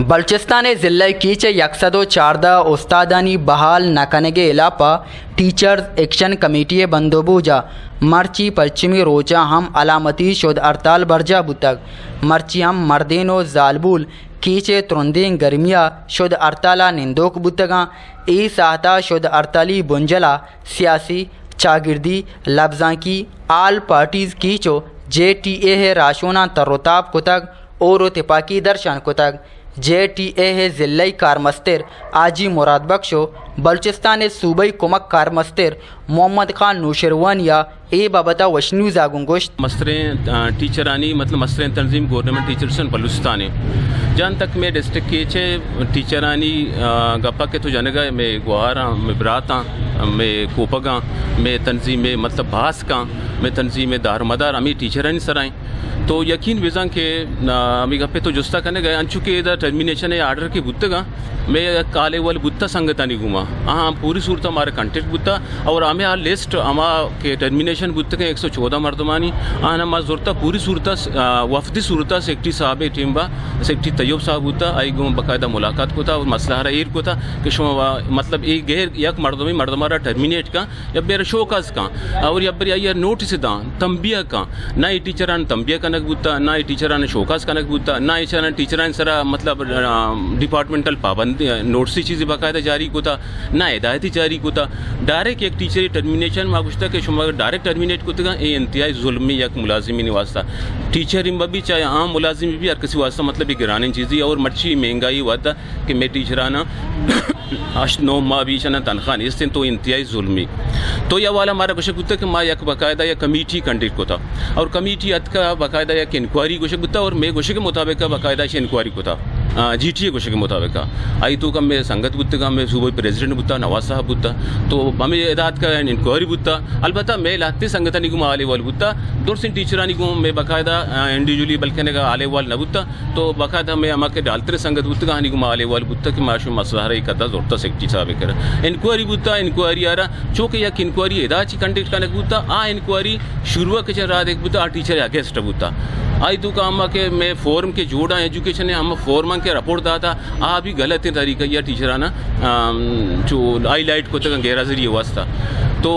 बलूचिस्तान ज़िले कीच 114 उस्तादानी बहाल नकनगे इलापा टीचर्स एक्शन कमेटी बंदोबूजा मर्ची पश्चिमी रोजा हम अलामती शुद हड़ताल बरजा बुतक मर्ची हम मर्देनो जालबुल कीचे तुरंदें गर्मिया शुद हड़ताला निंदोक बुतगा ई साहता शुद हड़ताली बुंजला सियासी चागिर्दी लफ्जा की आल पार्टीज़ कीचो JTA है राशोना तरोताब कुतक और तिपाकी दर्शन कुतक JTA है ज़िले कारमस्तर आजी मुराद बख्शो बलूचिस्तान सूबाई कुमक कारमस्तर मोहम्मद खान नूशरवानिया ए बाबता वशनू जागुंगोश्त मस्तरें टीचरानी मतलब मस्तरें तंजीम गवर्नमेंट टीचर्स बलूचिस्तान जहाँ तक मैं डिस्ट्रिक्ट के चे टीचरानी गप्पा के तो जानेगा मैं गुहारा मैं बराता मैं कोपगा मैं तंजीम मतलब भास का मैं तंजीम दारमदार अमी टीचरानी सराएँ तो यकीन विज़ा के अमी गप्पे तो जुस्ता करने गए अनचुके इधर टर्मिनेशन है आर्डर के बुत्तगा मैं काले वाले बुत्ता संगतानी घूमा हाँ पूरी सूरत हमारे कंटेक्ट बुत्ता और हमें आ लिस्ट हमा के टर्मिनेशन बुत्ते के 114 मर्दमानी आन हमा ज़रूरत पूरी सूरत वफदी सूरत सेक्रेटरी साहब टीम बा सेक्रेटरी तैयब साहब होता आई गो बाकायदा मुलाकात को था और मसला हरा एर को था कि मतलब एक गैर यक मर्दमी मर्दमारा टर्मिनेट का या बेर शोकाज का और या बेर नोटिस दा तंबिया का ना ये टीचरान तंबिया कनक बुत्ता ना ये टीचरान शोकाज कनक बुत्ता ना ये टीचरान सरा मतलब डिपार्टमेंटल पाबंदी नोटिस चीज़ें बाकायदा जारी को था ना हिदायती जारी को था डायरेक्ट एक टीचर टर्मिनेशन मागुश्ता के शुमा डायरेक्ट टर्मिनेट को था ये इंतहाई जुल्मी यक मुलाजिमी वास्ता टीचर इम भी चाहे आम मुलाजिमी भी हर किसी वास्ता मतलब ये गिराने चीज़ें और मर्ची महंगाई वादा कि मैं टीचराना 8-9 माह भी ना तनख्वाह इस दिन तो इंतहाई जुल्मी तो यह वाला हमारा कुछ कुत्ता कि माँ यक बाकायदा या कमेटी कंडक्ट को था और कमेटी अत का बाकायदा या इंक्वायरी कुछ कुत्ता और मैं कुछ के मुताबिक का बाकायदा इंक्वायरी को था GTA कुछ के मुताबिक आई तो कम में संगत बुत्ते का मैं सूबाई प्रेसिडेंट बुत्ता नवाज साहब बुत्ता तो हमें इदात का इंक्वायरी बुत्ता अलबत्ता मैं लाते संगतानी को आले वाल बुत्ता दूर से टीचरानी को मैं बाकायदा इंडिविजुअली बल्कि का आले वाल न बुत्ता तो बाकायदा मैं अमा के डालते संगत बुत्ते कहानी को आले वाल बुत्ता कि माशू मसला रही कदा जोरता सेक्रेटरी साहब कर इंक्वायरी बुत्ता इंक्वायरी आ रहा चूँकि यक इंक्वायरी इदाची कंडक्ट करने बुत्ता आ इंक्वायरी शुरू के रात एक बुत्ता आ टीचर अगेंस्ट बुत्ता आई तो काम के मैं फॉर्म के जोड़ा एजुकेशन है हम फॉर्म के रिपोर्ट दा था आ भी गलत तरीका या टीचराना जो हाईलाइट को तक गैर हाजिरी वास्ता तो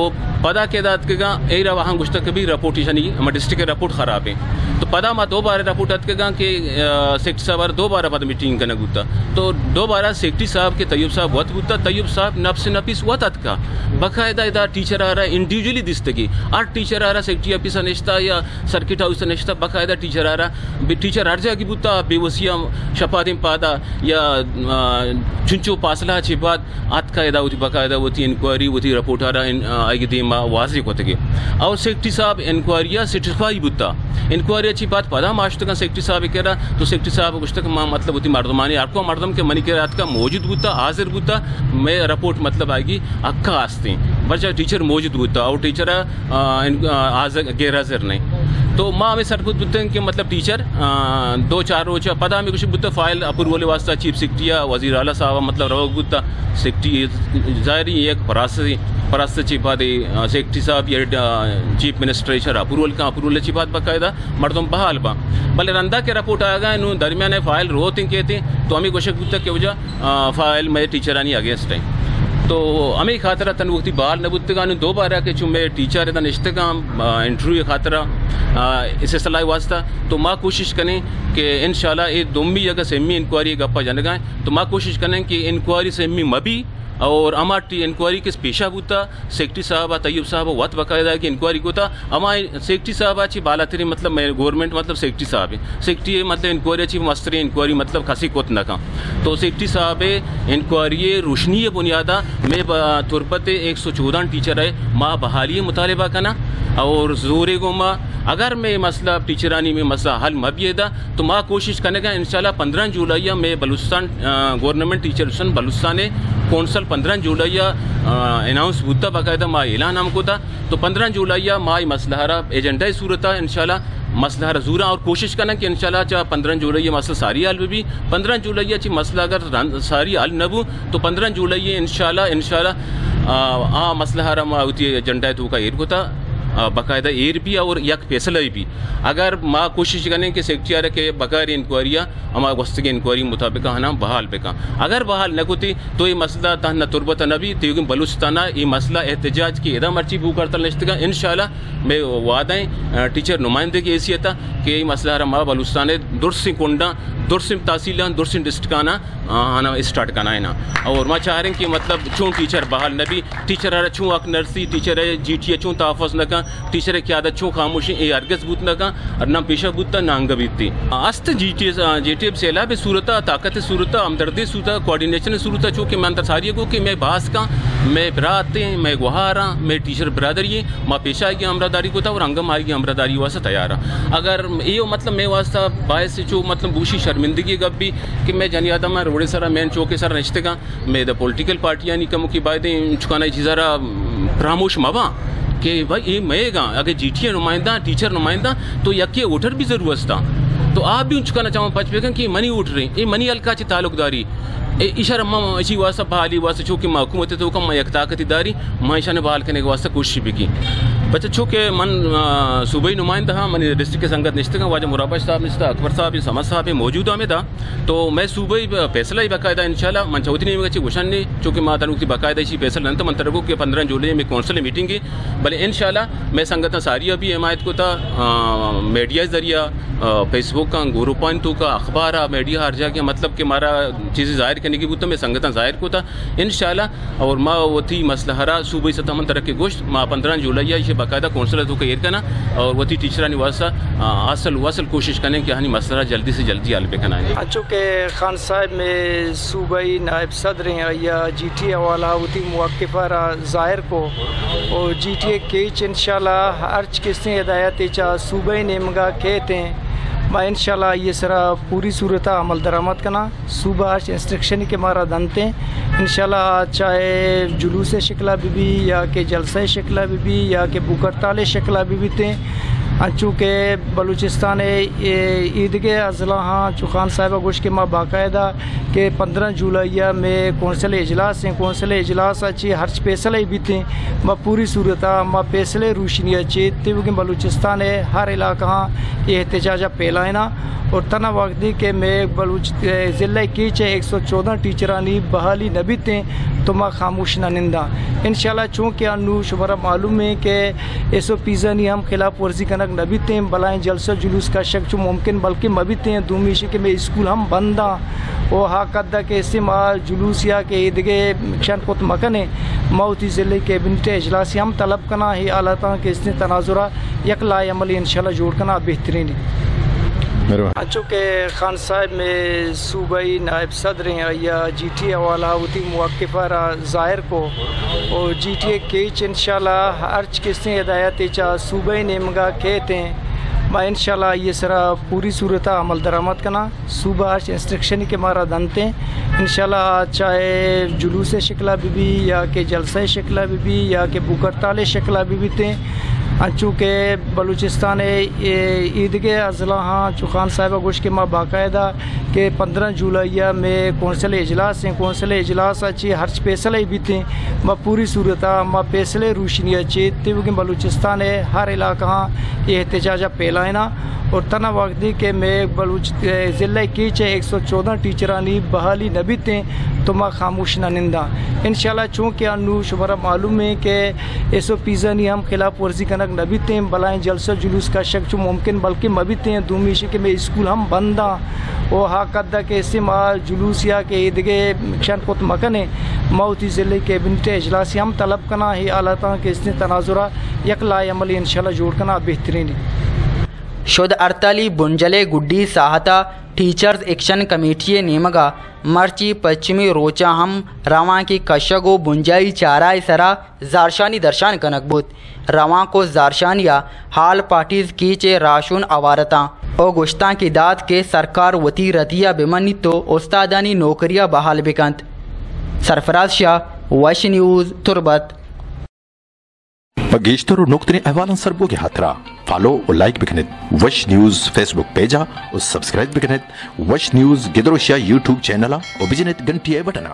पदा के दात के एरा वहाँ गुश्त कभी रिपोर्टेशन हम डिस्ट्रिक्ट के रिपोर्ट ख़राब है तो पदा मैं 2 बार रिपोर्ट अत के सेक्रेटरी साहब 2 बार पद मीटिंग करना गुत्ता तो 2 बार सेक्रेटरी साहब के तैयब साहब वत गुत्ता तैयब साहब नफ्स नफिस वत अत का बाकायदा इधर टीचर आ रहा इंडिविजुअली दिस्तगी 8 टीचर आ रहा सेक्रेटरी ऑफिस नश्ता या सर्किट हाउस नश्ता बाकायदा टीचर आ रहा टीचर हर जगह बुत्ता बेवसिया शपादिम पादा या चुंचो पासला ची बात अत का इदा होती बाकायदा होती इंक्वायरी होती रिपोर्ट आ रहा आगे दी वाजी को तक और सेक्रेटरी साहब इंक्वायरिया सेटिस्फाई बुत्ता इंक्वायरी अच्छी बात पदा माश तक सेक्रेटरी साहब कह रहा तो सेक्रेटरी साहब कुछ तक मतलब होती मर्दमानी आपको मर्दम के मनी के रात का मौजूद बुत्ता हाजिर बुत्ता मैं रिपोर्ट मतलब आएगी अक्का आस्ते बच्चा टीचर मौजूद बुत्ता और टीचर गैर हाजिर नहीं तो माँ हमें सरबुत बुत्ते हैं कि मतलब टीचर 2-4 रोज पता हमें कुछ बुत्ता फाइल अप्रूवल वास्ता चीफ सेक्रेटरी या वजीर आला साहब मतलब रवक बुत्ता सेक्रेटरी जाहिर एक परास्त ची बात सेक्रेटरी साहब या चीफ मिनिस्टर अप्रूवल का अप्रूवल ची बात बाकायदा मर्दम बहाल बा भले रंदा के रिपोर्ट आ गए इन दरमियान फाइल रोते कहते तो हमें कुछ बुत्ता के वजह फाइल में टीचरानी अगेंस्ट है तो हमें खातरा तन वक्ती बाल नबुत्तगा 2 बार के चुमे टीचर तन इश्तगा इंटरव्यू खातरा इसे सलाह वास्ता तो माँ कोशिश करें कि इंशाल्लाह ये दोमी जगह से इंक्वायरी गप्पा जाने गए तो माँ कोशिश करें कि इंक्वायरी से मबी और अमा इंक्वायरी के पेशा बुता सेक्रेटरी साहब तैयब साहब वत बाकायदा की इंक्वायरी को था अमा सेक्रेटरी साहब अच्छी बाला तेरी मतलब मैं गवर्नमेंट मतलब सेक्रेटरी साहब है सेक्रेटरी मतलब इंक्वायरी अच्छी मस्तरी इंक्वायरी मतलब खासी कोत न का तो सेक्रेटरी साहब इंक्वायरी रोशनी बुनियादा में तुरबत 114 टीचर है माँ बहाली मुतालबा करना और जोरे गो माँ अगर मैं मसला टीचरानी में मसला हल मबियदा तो माँ कोशिश करने का इंशाल्लाह 15 जुलाई में Balochistan government teachers Balochistan council 15 जुलाई अनाउंस बुद्धा बाकायदा माँ ऐलान हमको था तो 15 जुलाई माँ मसला हरा एजेंडा सूरत इंशाल्लाह मसला रजूरा और कोशिश करना कि इंशाल्लाह चाहे 15 जुलाई मसला सारी हल भी 15 जुलाई अच्छी मसला अगर सारी हल न तो 15 जुलाई इंशाल्लाह मसला हरा माँ होती एजेंडा तो का एर होता باقاعدہ ایر بھی اور یک فیصلہ بھی اگر ما کوشش کریں کہ سیکٹری کے بغیر انکوائری ہما وسط کے انکوائری مطابق ہنا بحال بکا اگر بحال نہ ہوتی تو یہ مسئلہ تہنا تربت نہ بھی تو بلوچستانہ یہ مسئلہ احتجاج کی ادا مرچی بو کرتا نشتگا انشاءاللہ میں وعدیں ٹیچر نمائندے کی حیثیت کہ یہ مسئلہ ہمارا بلوچستان درسیں کنڈا درسیں تحصیلان درسیں ڈسٹرکانا ہنا اسٹارٹ کرنا ہے نا اور میں چاہ رہے ہیں کہ مطلب چون ٹیچر بحال نہ بھی ٹیچر ہے چون اک نرسی ٹیچر ہے جی ٹی چون تحفظ نہ کا ٹیچر ہے قیادت چون خاموشی اے ارگز بوت نہ کا اور نہ پیشہ بوتا نہ انگ بیتی است جی ٹی سیلاب صورتہ طاقت صورتہ ہمدردی صورتہ کوارڈینیشن صورتہ چونکہ میں انتظاریہ کو کہ میں باس کا میں براتیں میں گوہاراں میں ٹیچر برادری ماں پیشہ کی ہمراہداری کو تھا اور انگم آئی کی ہمراہداری واسطہ تیار ہاں اگر یہ مطلب میں واسطہ باعث جو مطلب بوشی شرمندگی گب بھی کہ میں جنیادہ میں روڑے سارا مین چوکے سارا نشتے کا میں دا پولیٹیکل پارٹیاں نہیں کموں کی بائدیں چکانا چیزارا پراموش مواں کہ بھائی یہ میں گا اگر جی ٹی نمائندہ ٹیچر نمائندہ تو یکی ووٹر بھی ضرورت تھا تو آپ بھی چکانا چاہوں پچ پہ کہ منی اٹھ رہے یہ منی الکا چی تعلق داری اشارہ اسی واسطہ بحالی واسطہ چونکہ میں حکومت تو کم میں یک طاقتی داری میں اشارہ بحال کرنے کے واسطہ کوشش بھی کی بچہ چونکہ من صوبائی نمائندہ ہاں من ڈسٹرکٹ کے سنگت نشتے کا واجہ مرابش صاحب نشتا اکبر صاحب سمد صاحب موجودہ میں تھا تو میں صوبائی فیصلہ ہی باقاعدہ انشاءاللہ من چوتھی نہیں ہوگا گوشن نہیں چونکہ ماں تنوکتی باقاعدہ اسی فیصلہ نہیں تو من ترگو کہ 15 جولائی میں کونسل میٹنگ کی بلے انشاءاللہ میں سنگتہ ساریہ بھی حمایت کو تھا میڈیا ذریعہ فیس بک کا گروپانتوں کا اخبار میڈیا ہر جا کے مطلب کہ ہمارا چیزیں ظاہر کرنے کی بوتا میں سنگتہ ظاہر کو تھا انشاءاللہ اور ماں وہ تھی مسئلہ ہرا صوبائی سطح من طرح کے گوشت ماں 15 جولائی یہ باقاعدہ کونسل تو کا کرنا اور وہ تھی ٹیچرانی واسطہ اصل کوشش کریں کہ ہنی مسئلہ جلدی سے جلدی حل پہ کرنا ہے چونکہ خان صاحب میں صوبائی نائب صدر ہیں یا جی ٹی حوالہ ہوتی موقفہ ظاہر کو اور جی ٹی کیچ انشاءاللہ ارچ کسیں ہدایت چاہ صوبائی نیمگا کہتے ہیں میں انشاءاللہ یہ سرا پوری صورتہ عمل درآمد کرنا صوبہ ارچ انسٹرکشن کے مارا دنتے ہیں انشاءاللہ چاہے جلوس شکلہ بھی یا کہ جلسہ شکلہ بھی یا کہ بکرتال شکلہ بھی تھے چونکہ بلوچستان عیدگاہ اضلاع ہاں چوخان صاحبہ گوش کے ماں باقاعدہ کہ 15 جولائی میں کونسل اجلاس ہیں کونسل اجلاس اچھی ہرچ فیصلے بھی تھے ماں پوری صورتہ ماں فیصلے روشنی اچھی تیوگی بلوچستان ہر علاقہ ہاں یہ احتجاجہ پھیلائنا اور تنا وقتی کہ میں بلوچ ضلع کی 114 ٹیچرانی بحالی نبی تھیں تو ماں خاموش نہ نندہ انشاءاللہ چونکہ انو شمارہ معلوم ہے کہ ایسو پیزا نہیں ہم خلاف ورزی کنک نبی تھیں بلائیں جلسہ جلوس کا شک جو ممکن بلکہ مبی تھیں دومیشی کہ میں اسکول ہم بندہ وہ حاقدہ کہ اسے ماں جلوس یا کہ عیدگاہ شان قط مکنے موتی ضلع کیبنٹ اجلاسی ہم طلب کرنا ہی آلاتاں کہ اس نے تناظرہ یک لائے عملی انشاءاللہ جوڑ کرنا بہترین چونکہ خان صاحب میں صوبائی نائب صدر ہیں یا جی ٹی حوالہ ہوتی موقفہ ظاہر کو اور جی ٹی کیچ انشاءاللہ ارچ کسیں ہدایت چاہ صوبائی نیمگا کہتے ہیں میں انشاءاللہ یہ سرا پوری صورتہ عمل درآمد کرنا صوبہ ارچ انسٹرکشن کے مارا دنتے ہیں انشاءاللہ چاہے جلوس شکلہ بھی یا کہ جلسہ شکلہ بھی یا کہ بکرتال شکلہ بھی تھے چونکہ بلوچستان عیدگاہ اضلاع ہاں چوخان صاحبہ گوش کے ماں باقاعدہ کہ 15 جولائی میں کونسل اجلاس ہیں کونسل اجلاس اچھی ہرچ فیصلے بھی تھے ماں پوری صورتہ ماں فیصلے روشنی اچھی تیوگی بلوچستان ہر علاقہ ہاں یہ احتجاجہ پھیلائنا اور تنا وقتی کہ میں بلوچ ضلع کی 114 ٹیچرانی بحالی نبی تھیں تو ماں خاموش نہ نندہ انشاءاللہ چونکہ انو شمارہ معلوم ہے کہ ایسو پیزا نہیں ہم خلاف ورزی کنک نبی تھیں بلائیں جلسہ جلوس کا شک جو ممکن بلکہ مبی تھیں دومیشی کہ میں اسکول ہم بندہ وہ حاقدہ کہ اسے ماں جلوس یا کہ عیدگاہ شان قط مکنے موتی ضلع کیبنٹ اجلاسی ہم طلب کرنا ہی آلاتاں کہ اس نے تناظرہ یک لائے عملی انشاءاللہ جوڑ کرنا بہترین شد ارتالی بنجلے گڈی ساہتا ٹیچرز ایکشن کمیٹی نیمگا مرچی پچمی روچا ہم رواں کی کشگو بنجائی چارائے سرا زارشانی درشان کنک بود رواں کو زارشانیا حال پارٹیز کیچے راشون عوارتاں او گشتاں کی داد کے سرکار وتی ردیہ بمنی تو استادانی نوکریاں بحال بکنت سرفراز شاہ وش نیوز تربت گیشتر اور نقطۂ احوالن سربو کے ہاترا فالو اور لائک بکنت وش نیوز فیس بک پیجا اور سبسکرائب بکنت وش نیوز گدروشیا یوٹیوب چینل اور بجنت گھنٹی بٹنا